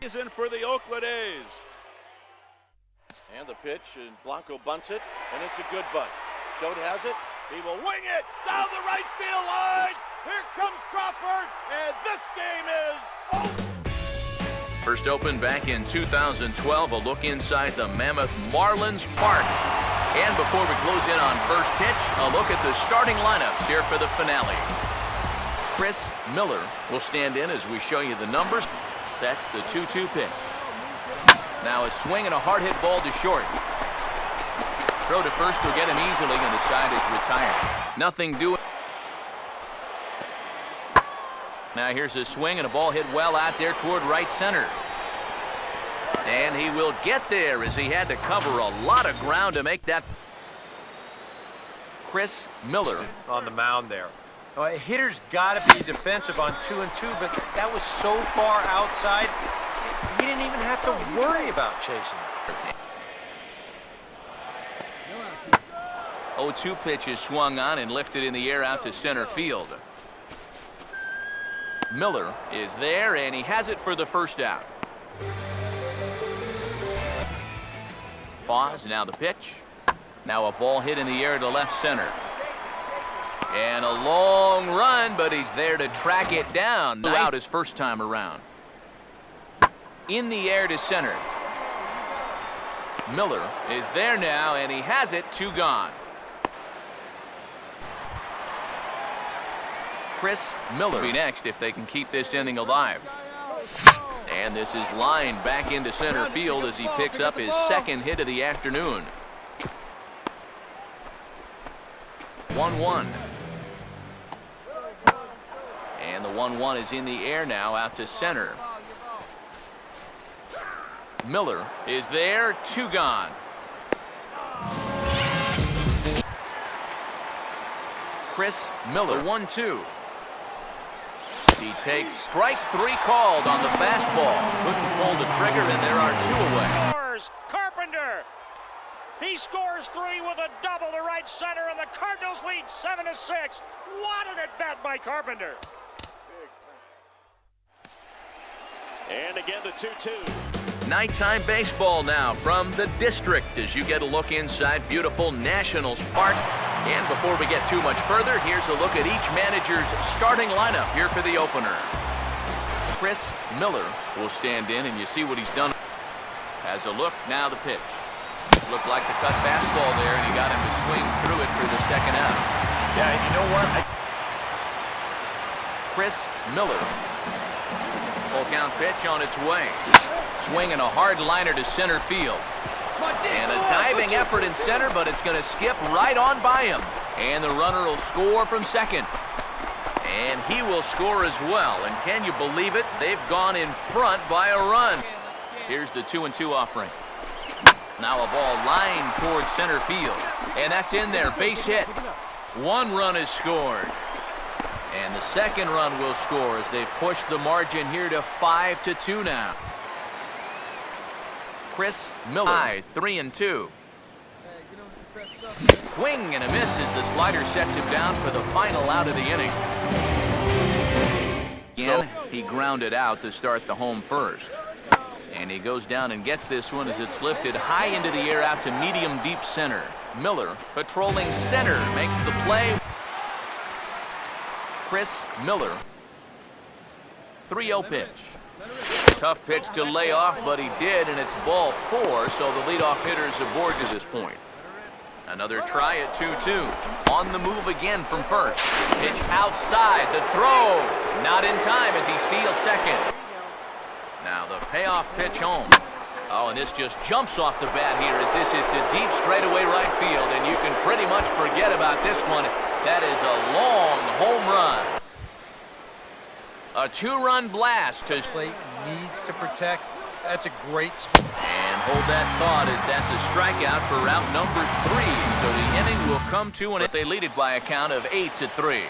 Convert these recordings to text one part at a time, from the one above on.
Season for the Oakland A's. And the pitch, and Blanco bunts it, and it's a good bunt. Schott has it. He will wing it down the right field line. Here comes Crawford, and this game is over. First opened back in 2012, a look inside the Mammoth Marlins Park. And before we close in on first pitch, a look at the starting lineups here for the finale. Chris Miller will stand in as we show you the numbers. Sets the 2-2 pitch. Now a swing and a hard hit ball to short. Throw to first will get him easily, and the side is retired. Nothing doing. Now here's a swing and a ball hit well out there toward right center. And he will get there as he had to cover a lot of ground to make that. Chris Miller on the mound there. A hitter's got to be defensive on 2-2, but that was so far outside, he didn't even have to worry about chasing it. 0-2 pitch is swung on and lifted in the air out to center field. Miller is there, and he has it for the first out. Pause, now the pitch. Now a ball hit in the air to left center. And a long run, but he's there to track it down. Out his first time around. In the air to center. Miller is there now, and he has it, 2 gone. Chris Miller will be next if they can keep this inning alive. And this is lined back into center field as he picks up his second hit of the afternoon. 1-1. And the 1-1 is in the air now out to center. Miller is there, 2 gone. Chris Miller, 1-2. He takes strike 3 called on the fastball. Couldn't pull the trigger, and there are 2 away. Scores Carpenter. He scores 3 with a double to right center, and the Cardinals lead 7-6. What an at-bat by Carpenter. And again the 2-2. Nighttime baseball now from the district as you get a look inside beautiful Nationals Park. And before we get too much further, here's a look at each manager's starting lineup here for the opener. Chris Miller will stand in, and you see what he's done. Has a look, now the pitch. Looked like the cut fastball there, and he got him to swing through it for the second out. Yeah, you know what? Chris Miller. Full count pitch on its way. Swing and a hard liner to center field. And a diving effort in center, but it's going to skip right on by him. And the runner will score from second. And he will score as well. And can you believe it? They've gone in front by a run. Here's the 2-2 offering. Now a ball lined towards center field. And that's in there, base hit. 1 run is scored. And the second run will score as they've pushed the margin here to 5-2 now. Chris Miller, 3-2. Swing and a miss as the slider sets him down for the final out of the inning. Again, he grounded out to start the home first. And he goes down and gets this one as it's lifted high into the air out to medium deep center. Miller patrolling center makes the play. Chris Miller. 3-0 pitch. Tough pitch to lay off, but he did, and it's ball 4, so the leadoff hitter's aboard to this point. Another try at 2-2. On the move again from first. Pitch outside, the throw. Not in time as he steals second. Now the payoff pitch home. Oh, and this just jumps off the bat here as this is to deep straightaway right field, and you can pretty much forget about this one. That is a long home run. A 2-run blast to Plate needs to protect. That's a great spot. And hold that thought as that's a strikeout for route number 3. So the inning will come to an. They lead it by a count of 8-3.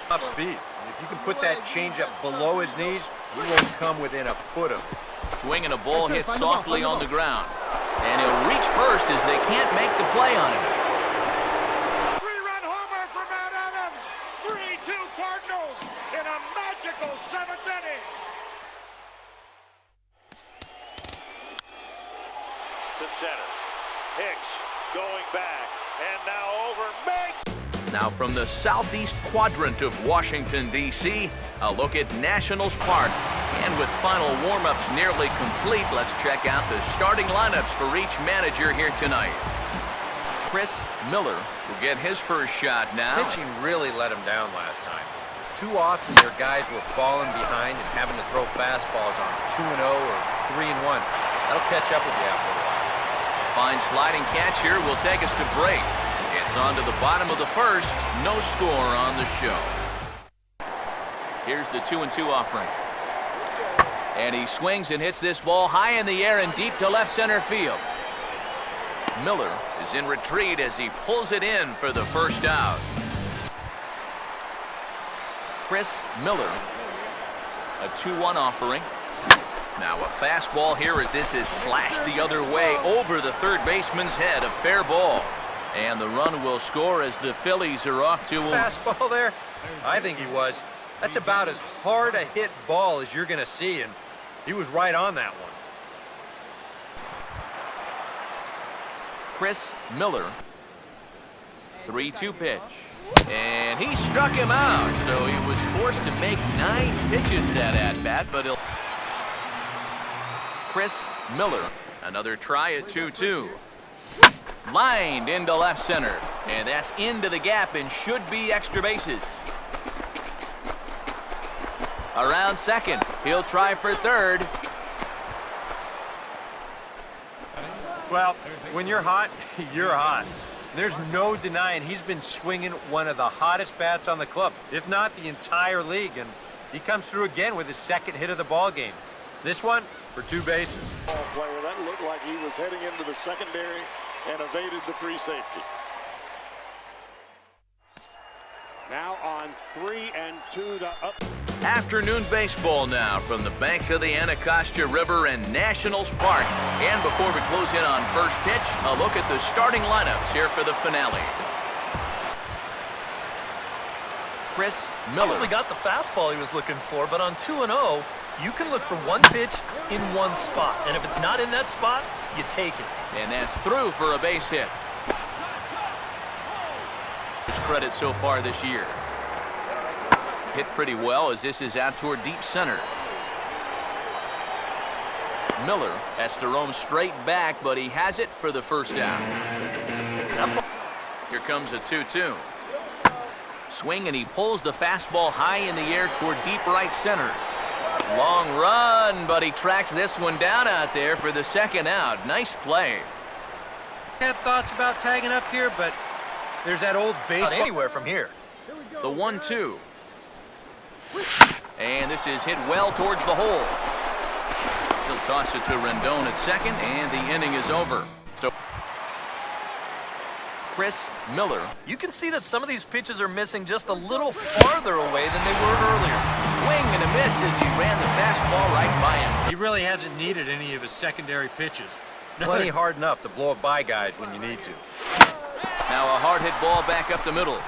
Top speed. If you can put that changeup below his knees, we won't come within a foot of him. Swing and a ball hit softly on the ground. And he'll reach first as they can't make the play on him. 3-run homer for Matt Adams. 3-2 Cardinals in a magical 7th inning. to center. Hicks going back, and now over, makes. Now from the southeast quadrant of Washington, D.C., a look at Nationals Park. And with final warm-ups nearly complete, let's check out the starting lineups for each manager here tonight. Chris Miller will get his first shot now. Pitching really let him down last time. Too often their guys were falling behind and having to throw fastballs on 2-0 or 3-1. That'll catch up with you after a while. Fine sliding catch here will take us to break. It's on to the bottom of the first. No score on the show. Here's the 2-2 offering. And he swings and hits this ball high in the air and deep to left center field. Miller is in retreat as he pulls it in for the first out. Chris Miller, a 2-1 offering. Now a fastball here as this is slashed the other way over the third baseman's head. A fair ball. And the run will score as the Phillies are off to a fastball there. I think he was. That's about as hard a hit ball as you're going to see, and he was right on that one. Chris Miller, 3-2 pitch. And he struck him out, so he was forced to make 9 pitches that at-bat, but he'll... Chris Miller, another try at 2-2. Lined into left center, and that's into the gap and should be extra bases. Around second, he'll try for third. Well, when you're hot, you're hot. There's no denying he's been swinging one of the hottest bats on the club, if not the entire league, and he comes through again with his second hit of the ball game. This one for 2 bases. Player that looked like he was heading into the secondary and evaded the free safety. Now on 3-2 to up. Afternoon baseball now from the banks of the Anacostia River and Nationals Park. And before we close in on first pitch, a look at the starting lineups here for the finale. Chris Miller. Probably got the fastball he was looking for, but on 2-0, you can look for one pitch in one spot. And if it's not in that spot, you take it. And that's through for a base hit. His credit so far this year. Hit pretty well as this is out toward deep center. Miller has to roam straight back, but he has it for the first out. Here comes a 2-2. Swing, and he pulls the fastball high in the air toward deep right center. Long run, but he tracks this one down out there for the second out. Nice play. Have thoughts about tagging up here, but there's that old baseball. Not anywhere from here. The 1-2. And this is hit well towards the hole. He'll toss it to Rendon at second, and the inning is over. So Chris Miller. You can see that some of these pitches are missing just a little farther away than they were earlier. Swing and a miss as he ran the fastball right by him. He really hasn't needed any of his secondary pitches. Plenty hard enough to blow it by guys when you need to. Now a hard hit ball back up the middle.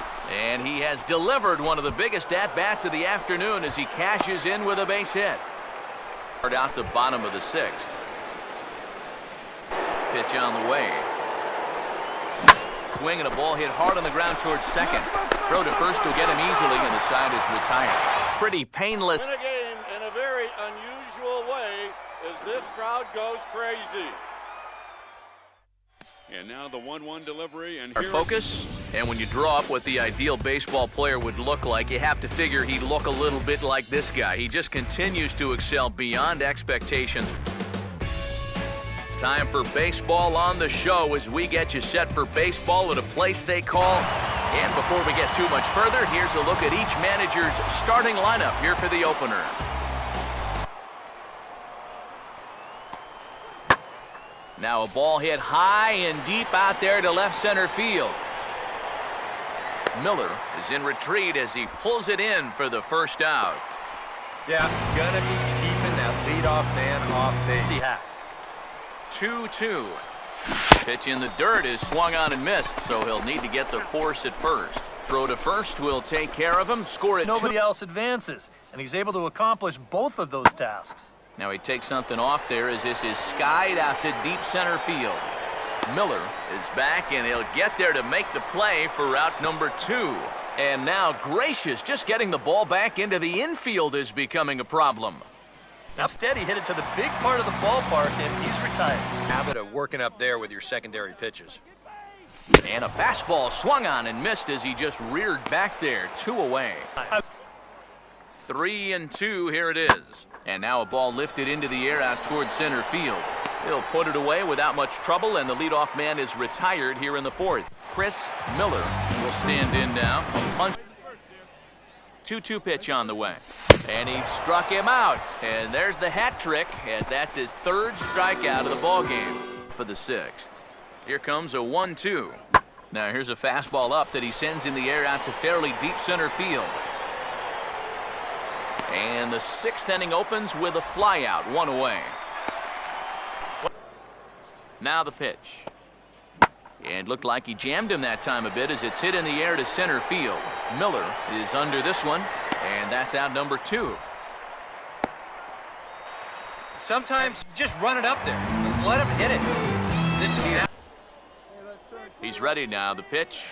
And he has delivered one of the biggest at-bats of the afternoon as he cashes in with a base hit. Out the bottom of the 6th. Pitch on the way. Swing and a ball hit hard on the ground towards second. Throw to first will get him easily, and the side is retired. Pretty painless. Win a game in a very unusual way as this crowd goes crazy. And now the 1-1 delivery, and Our here focus, and when you draw up what the ideal baseball player would look like, you have to figure he'd look a little bit like this guy. He just continues to excel beyond expectations. Time for baseball on the show as we get you set for baseball at a place they call. And before we get too much further, here's a look at each manager's starting lineup here for the opener. Now a ball hit high and deep out there to left center field. Miller is in retreat as he pulls it in for the first out. Yeah, gonna be keeping that leadoff man off base. See how. 2-2. Pitch in the dirt is swung on and missed, so he'll need to get the force at first. Throw to first will take care of him. Score at Nobody else advances, and he's able to accomplish both of those tasks. Now he takes something off there as this is skied out to deep center field. Miller is back, and he'll get there to make the play for route number 2. And now Gracious, just getting the ball back into the infield is becoming a problem. Instead, he hit it to the big part of the ballpark, and he's retired. Habit of working up there with your secondary pitches. And a fastball swung on and missed as he just reared back there. 2 away. 3-2, here it is. And now a ball lifted into the air out towards center field. He'll put it away without much trouble, and the leadoff man is retired here in the 4th. Chris Miller will stand in now. 2-2 pitch on the way. And he struck him out. And there's the hat trick, as that's his 3rd strikeout of the ball game for the 6th. Here comes a 1-2. Now here's a fastball up that he sends in the air out to fairly deep center field. And the 6th inning opens with a flyout, 1 away. Now the pitch. And looked like he jammed him that time a bit as it's hit in the air to center field. Miller is under this one, and that's out number 2. Sometimes just run it up there. Let him hit it. This is now. He's ready now. The pitch.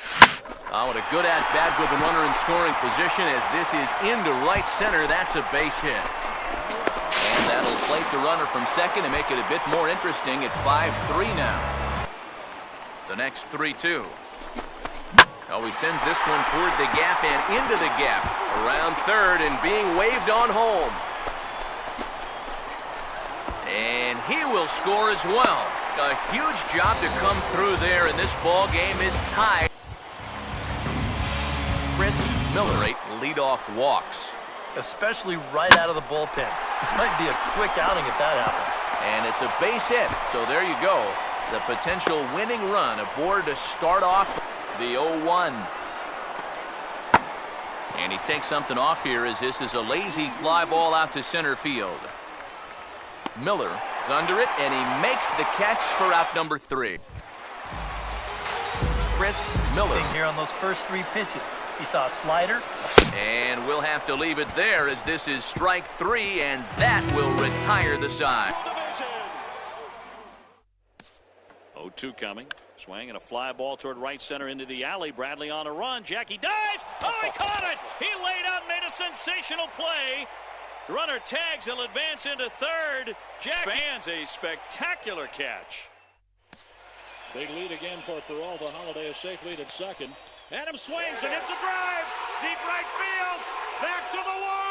Oh, what a good at-bat with the runner in scoring position as this is into right center. That's a base hit. And that'll place the runner from second and make it a bit more interesting at 5-3 now. The next 3-2. Oh, he sends this one toward the gap and into the gap. Around third and being waved on home. And he will score as well. A huge job to come through there, and this ball game is tied. Chris Miller, 8 leadoff walks. Especially right out of the bullpen. This might be a quick outing if that happens. And it's a base hit, so there you go. The potential winning run aboard to start off the 0-1. And he takes something off here as this is a lazy fly ball out to center field. Miller is under it, and he makes the catch for out number 3. Chris Miller. Here on those first 3 pitches. He saw a slider. And we'll have to leave it there as this is strike 3, and that will retire the side. 0-2 coming. Swing and a fly ball toward right center into the alley. Bradley on a run. Jackie dives. Oh, he caught it. He laid out, made a sensational play. Runner tags. He'll advance into third. Jack fans a spectacular catch. Big lead again for Peralta. Holiday a safe lead at second. Adams swings and hits a drive. Deep right field. Back to the wall.